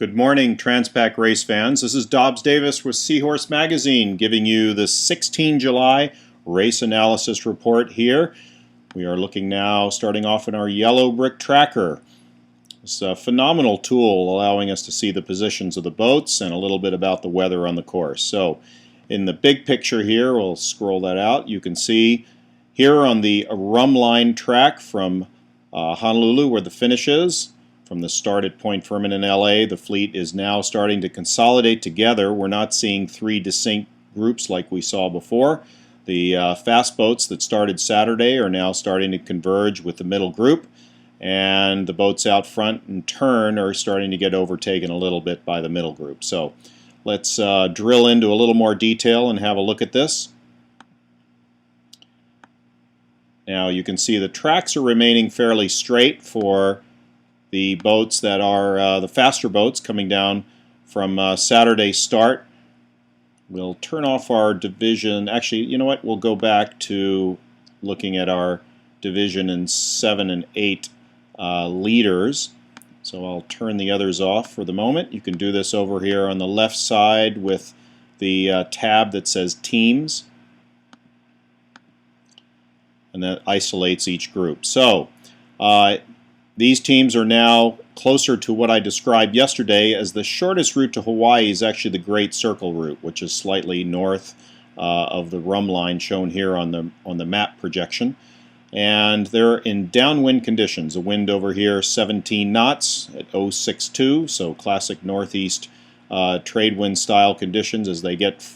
Good morning, Transpac race fans. This is Dobbs Davis with Seahorse Magazine giving you the 16 July race analysis report here. We are looking now, starting off in our yellow brick tracker. It's a phenomenal tool allowing us to see the positions of the boats and a little bit about the weather on the course. So in the big picture here, we'll scroll that out, you can see here on the Rum Line track from Honolulu where the finish is. From the start at Point Fermin in LA, the fleet is now starting to consolidate together. We're not seeing three distinct groups like we saw before. The fast boats that started Saturday are now starting to converge with the middle group, and the boats out front in turn are starting to get overtaken a little bit by the middle group. So let's drill into a little more detail and have a look at this. Now you can see the tracks are remaining fairly straight for the boats that are the faster boats coming down from Saturday's start. We'll turn off our division. Actually, you know what? We'll go back to looking at our division in 7 and 8 leaders. So I'll turn the others off for the moment. You can do this over here on the left side with the tab that says Teams. And that isolates each group. So these teams are now closer to what I described yesterday as the shortest route to Hawaii is actually the Great Circle route, which is slightly north of the Rum Line shown here on the map projection. And they're in downwind conditions. A wind over here 17 knots at 062, so classic northeast trade wind style conditions as they get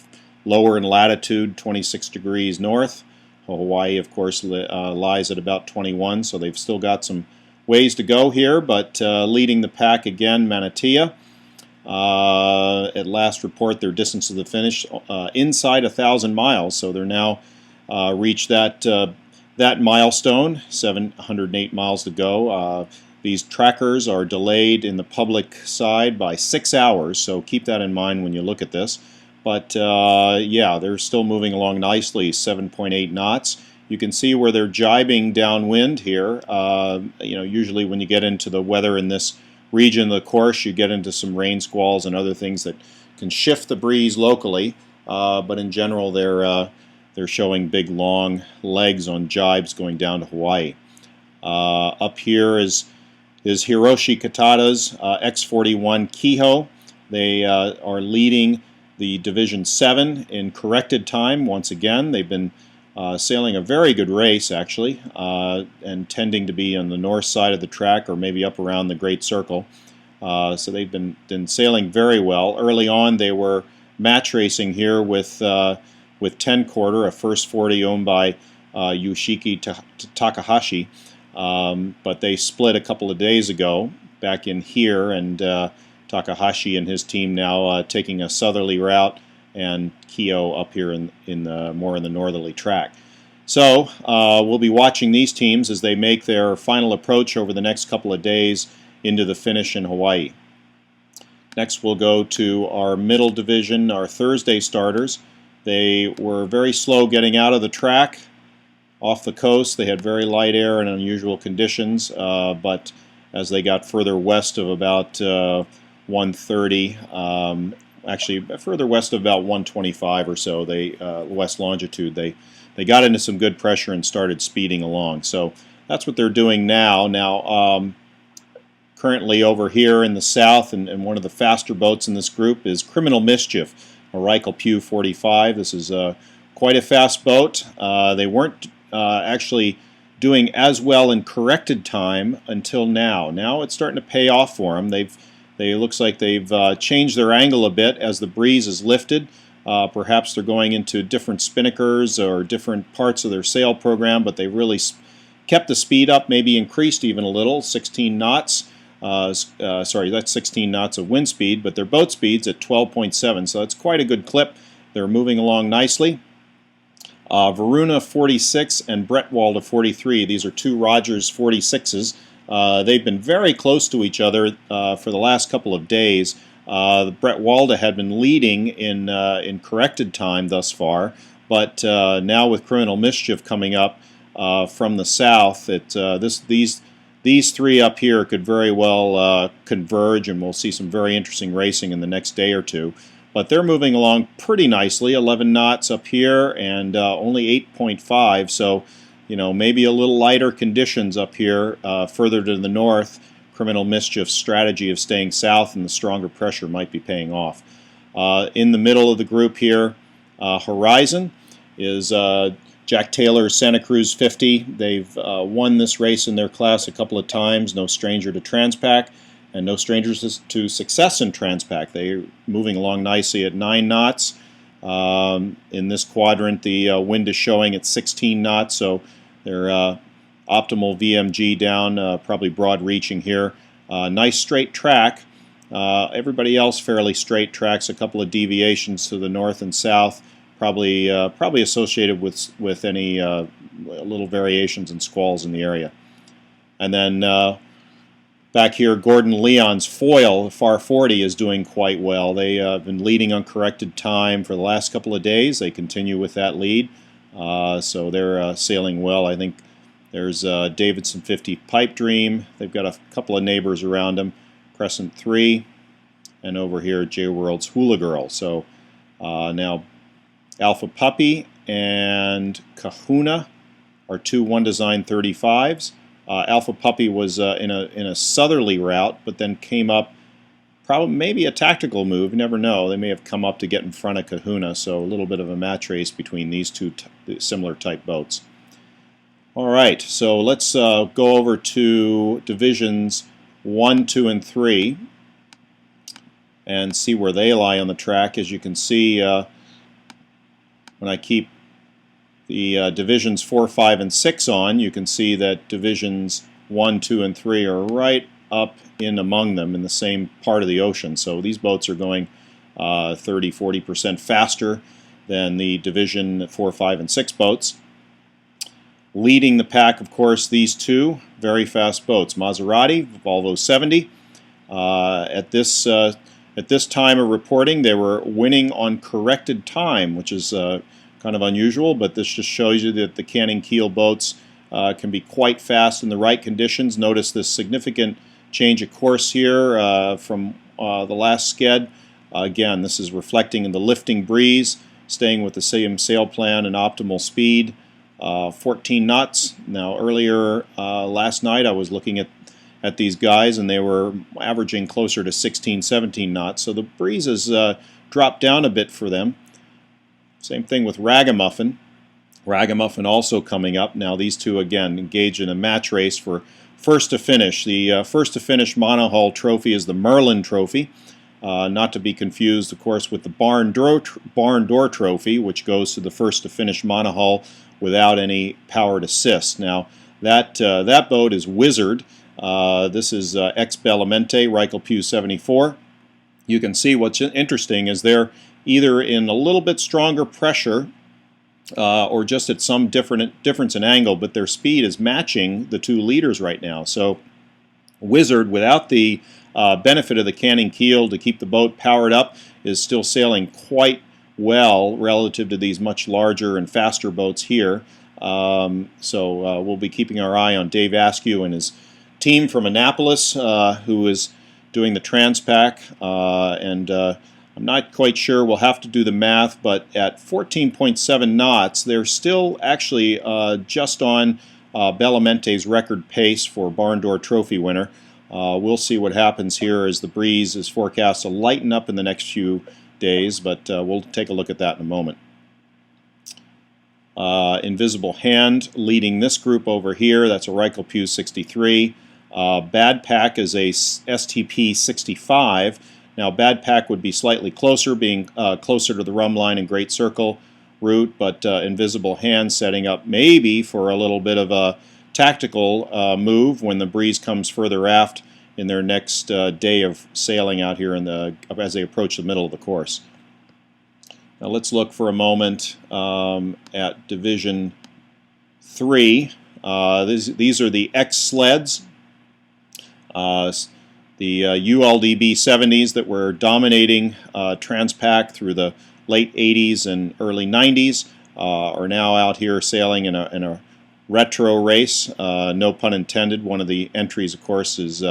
lower in latitude, 26 degrees north. Hawaii, of course, lies at about 21, so they've still got some ways to go here, but leading the pack again, Manatea. At last report, their distance to the finish inside 1,000 miles, so they're now reached that milestone, 708 miles to go. These trackers are delayed in the public side by 6 hours, so keep that in mind when you look at this. But yeah, they're still moving along nicely, 7.8 knots. You can see where they're jibing downwind here. Usually when you get into the weather in this region of the course, you get into some rain squalls and other things that can shift the breeze locally. But in general, they're showing big, long legs on jibes going down to Hawaii. Up here is Hiroshi Katada's X41 Kiho. They are leading the Division 7 in corrected time once again. They've been sailing a very good race, actually, and tending to be on the north side of the track or maybe up around the Great Circle. So they've been sailing very well. Early on, they were match racing here with 10 quarter, a first 40 owned by Yoshiki Takahashi. But they split a couple of days ago back in here, and Takahashi and his team now taking a southerly route, and Kyo up here more in the northerly track. So we'll be watching these teams as they make their final approach over the next couple of days into the finish in Hawaii. Next we'll go to our middle division, our Thursday starters. They were very slow getting out of the track off the coast. They had very light air and unusual conditions, but as they got further west of about 130, actually further west of about 125 or so, west longitude, they got into some good pressure and started speeding along. So that's what they're doing now. Now, currently over here in the south, and one of the faster boats in this group is Criminal Mischief, a Reichel Pew 45. This is quite a fast boat. They weren't actually doing as well in corrected time until now. Now it's starting to pay off for them. It looks like they've changed their angle a bit as the breeze is lifted. Perhaps they're going into different spinnakers or different parts of their sail program, but they really kept the speed up, maybe increased even a little, 16 knots. Sorry, that's 16 knots of wind speed, but their boat speed's at 12.7, so that's quite a good clip. They're moving along nicely. Varuna 46 and Bretwalda 43, these are two Rogers 46s. They've been very close to each other for the last couple of days. Bretwalda had been leading in corrected time thus far, but now with Criminal Mischief coming up from the south, these these three up here could very well converge, and we'll see some very interesting racing in the next day or two. But they're moving along pretty nicely, 11 knots up here and only 8.5, so maybe a little lighter conditions up here further to the north. Criminal Mischief's strategy of staying south and the stronger pressure might be paying off. In the middle of the group here, Horizon is Jack Taylor's Santa Cruz 50. They've won this race in their class a couple of times. No stranger to Transpac, and no strangers to success in Transpac. They're moving along nicely at 9 knots. In this quadrant, the wind is showing at 16 knots, so they're optimal VMG down, probably broad reaching here. Nice straight track. Everybody else fairly straight tracks, a couple of deviations to the north and south, probably associated with any little variations and squalls in the area. And then back here, Gordon Leon's foil, Far 40, is doing quite well. They have been leading on corrected time for the last couple of days. They continue with that lead, so they're sailing well. I think there's Davidson 50 Pipe Dream. They've got a couple of neighbors around them, Crescent 3, and over here J World's Hula Girl. So now Alpha Puppy and Kahuna are two One Design 35s. Alpha Puppy was in a southerly route, but then came up, probably maybe a tactical move. You never know. They may have come up to get in front of Kahuna. So a little bit of a match race between these two similar type boats. All right, so let's go over to divisions 1, 2, and 3 and see where they lie on the track. As you can see, when I keep the divisions 4, 5, and 6 on, you can see that divisions 1, 2, and 3 are right up in among them in the same part of the ocean. So these boats are going 30–40% faster than the division 4, 5, and 6 boats. Leading the pack, of course, these two very fast boats. Maserati, Volvo 70. At this time of reporting, they were winning on corrected time, which is kind of unusual, but this just shows you that the canning keel boats can be quite fast in the right conditions. Notice this significant change of course here from the last sked. Again, this is reflecting in the lifting breeze, staying with the same sail plan and optimal speed. 14 knots. Now earlier last night I was looking at these guys and they were averaging closer to 16, 17 knots. So the breeze has dropped down a bit for them. Same thing with Ragamuffin. Ragamuffin also coming up. Now these two again engaged in a match race for first to finish. The first to finish monohull trophy is the Merlin Trophy. Not to be confused, of course, with the Barn Door Trophy, which goes to the first to finish monohull without any powered assist. Now that boat is Wizard. This is ex-Bellamente, Reichel Pew 74. You can see what's interesting is they're either in a little bit stronger pressure or just at some difference in angle, but their speed is matching the two leaders right now. So Wizard, without the benefit of the canning keel to keep the boat powered up, is still sailing quite well relative to these much larger and faster boats here. So we'll be keeping our eye on Dave Askew and his team from Annapolis, who is doing the Transpac, and I'm not quite sure. We'll have to do the math, but at 14.7 knots, they're still actually just on Bellamente's record pace for Barn Door Trophy winner. We'll see what happens here as the breeze is forecast to lighten up in the next few days, but we'll take a look at that in a moment. Invisible Hand leading this group over here. That's a Reichel Pew 63. Bad Pack is a STP 65. Now Bad Pack would be slightly closer, being closer to the rum line and Great Circle route, but Invisible Hand setting up maybe for a little bit of a tactical move when the breeze comes further aft in their next day of sailing out here as they approach the middle of the course. Now let's look for a moment at Division 3. These are the X-sleds. The ULDB 70s that were dominating Transpac through the late 80s and early 90s are now out here sailing in a retro race, no pun intended. One of the entries, of course, is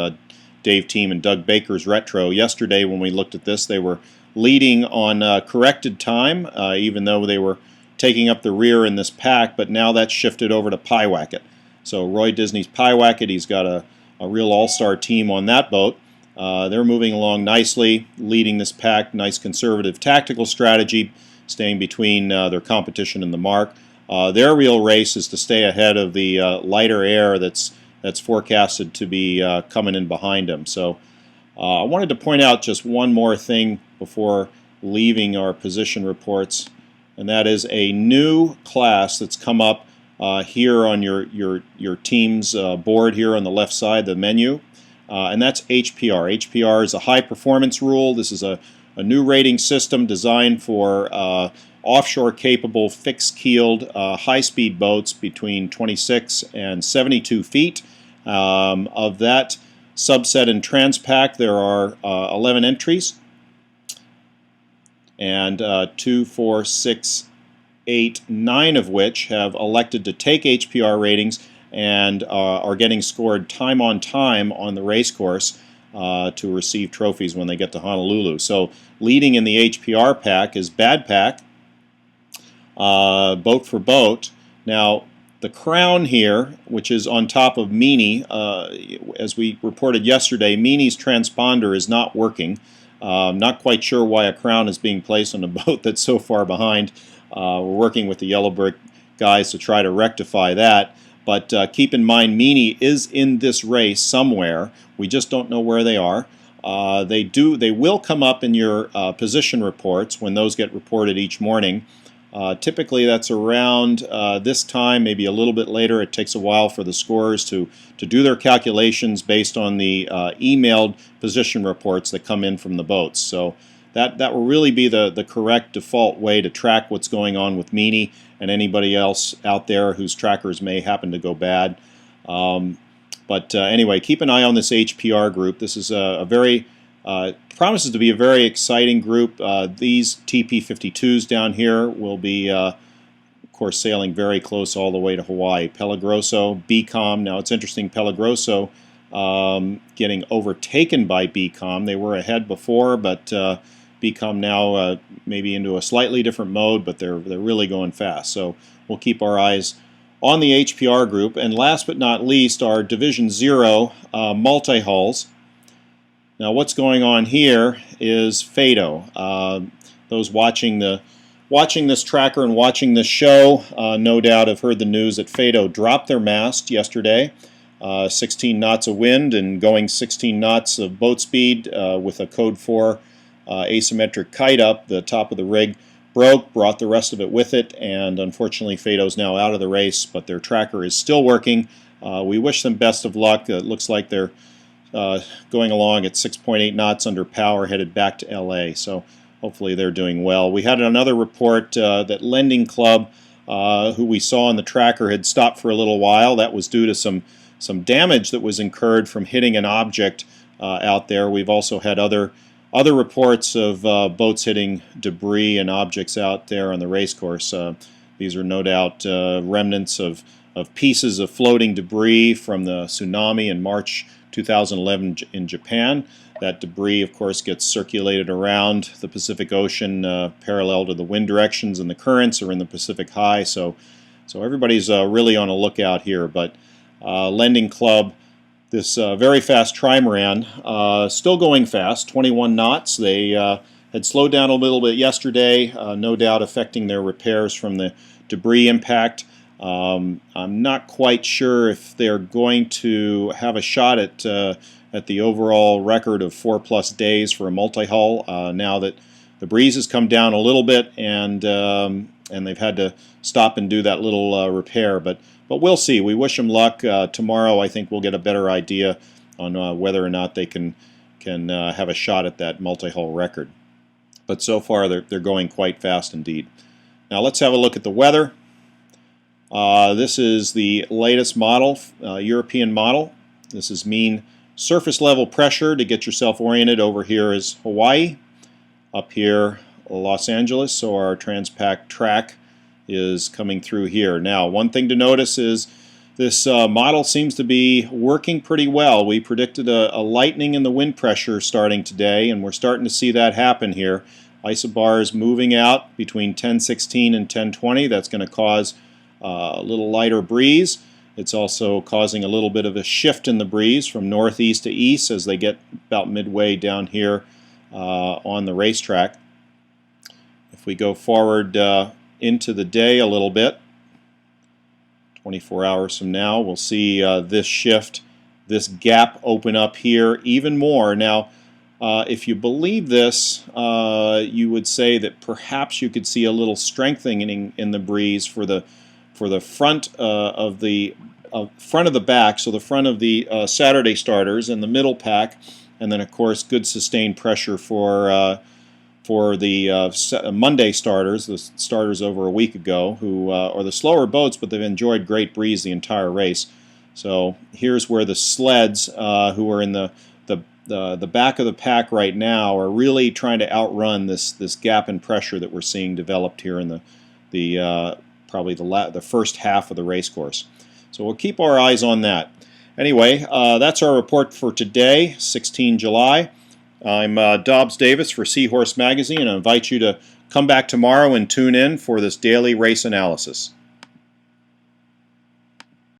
Dave Team and Doug Baker's retro. Yesterday, when we looked at this, they were leading on corrected time, even though they were taking up the rear in this pack, but now that's shifted over to Pyewacket. So Roy Disney's Pyewacket, he's got a real all-star team on that boat. They're moving along nicely, leading this pack. Nice conservative tactical strategy, staying between their competition and the mark. Their real race is to stay ahead of the lighter air that's forecasted to be coming in behind them. So I wanted to point out just one more thing before leaving our position reports, and that is a new class that's come up here on your team's board here on the left side, the menu, and that's HPR. HPR is a high performance rule. This is a new rating system designed for offshore capable fixed keeled high speed boats between 26 and 72 feet. Of that subset in Transpac, there are 11 entries, and 2, 4, 6, 8, 9 of which have elected to take HPR ratings and are getting scored time on the race course to receive trophies when they get to Honolulu. So leading in the HPR pack is Bad Pack, Boat for Boat. Now the crown here, which is on top of Meanie, as we reported yesterday, Meanie's transponder is not working. Not quite sure why a crown is being placed on a boat that's so far behind. We're working with the Yellow Brick guys to try to rectify that. But keep in mind, Meanie is in this race somewhere. We just don't know where they are. They will come up in your position reports when those get reported each morning. Typically that's around this time, maybe a little bit later. It takes a while for the scorers to do their calculations based on the emailed position reports that come in from the boats. So that will really be the correct default way to track what's going on with Meanie and anybody else out there whose trackers may happen to go bad. But anyway, keep an eye on this HPR group. This is a very promises to be a very exciting group. These TP52s down here will be, of course, sailing very close all the way to Hawaii. Pelagroso, BCOM. Now it's interesting, Pelagroso getting overtaken by BCOM. They were ahead before, but BCOM now maybe into a slightly different mode, but they're really going fast. So we'll keep our eyes on the HPR group. And last but not least, our Division 0 multi-hulls. Now what's going on here is Fado. Those watching this tracker and watching this show no doubt have heard the news that Fado dropped their mast yesterday. 16 knots of wind and going 16 knots of boat speed with a code 4 asymmetric kite up. The top of the rig broke, brought the rest of it with it, and unfortunately Fado's now out of the race, but their tracker is still working. We wish them best of luck. It looks like they're going along at 6.8 knots under power, headed back to LA, so hopefully they're doing well. We had another report that Lending Club, who we saw on the tracker, had stopped for a little while. That was due to some damage that was incurred from hitting an object out there. We've also had other reports of boats hitting debris and objects out there on the race course. These are no doubt remnants of pieces of floating debris from the tsunami in March 2011 in Japan. That debris, of course, gets circulated around the Pacific Ocean parallel to the wind directions, and the currents are in the Pacific High. So everybody's really on a lookout here. But Lending Club, this very fast trimaran, still going fast, 21 knots. They had slowed down a little bit yesterday, no doubt affecting their repairs from the debris impact. I'm not quite sure if they're going to have a shot at the overall record of 4+ days for a multi-hull now that the breeze has come down a little bit and they've had to stop and do that little repair. But we'll see. We wish them luck. Tomorrow I think we'll get a better idea on whether or not they can have a shot at that multi-hull record. But so far they're going quite fast indeed. Now let's have a look at the weather. This is the latest model, European model. This is mean surface level pressure. To get yourself oriented, over here is Hawaii, up here Los Angeles, so our Transpac track is coming through here. Now one thing to notice is this model seems to be working pretty well. We predicted a lightening in the wind pressure starting today, and we're starting to see that happen here. Isobars moving out between 1016 and 1020. That's going to cause a little lighter breeze. It's also causing a little bit of a shift in the breeze from northeast to east as they get about midway down here on the racetrack. If we go forward into the day a little bit, 24 hours from now, we'll see this shift, this gap open up here even more. Now, if you believe this, you would say that perhaps you could see a little strengthening in the breeze for the front of the back, so the front of the Saturday starters and the middle pack, and then of course good sustained pressure for the Monday starters, the starters over a week ago, who are the slower boats, but they've enjoyed great breeze the entire race. So here's where the sleds, who are in the back of the pack right now, are really trying to outrun this gap in pressure that we're seeing developed here in probably the first half of the race course. So we'll keep our eyes on that. Anyway, that's our report for today, 16 July. I'm Dobbs Davis for Seahorse Magazine, and I invite you to come back tomorrow and tune in for this daily race analysis.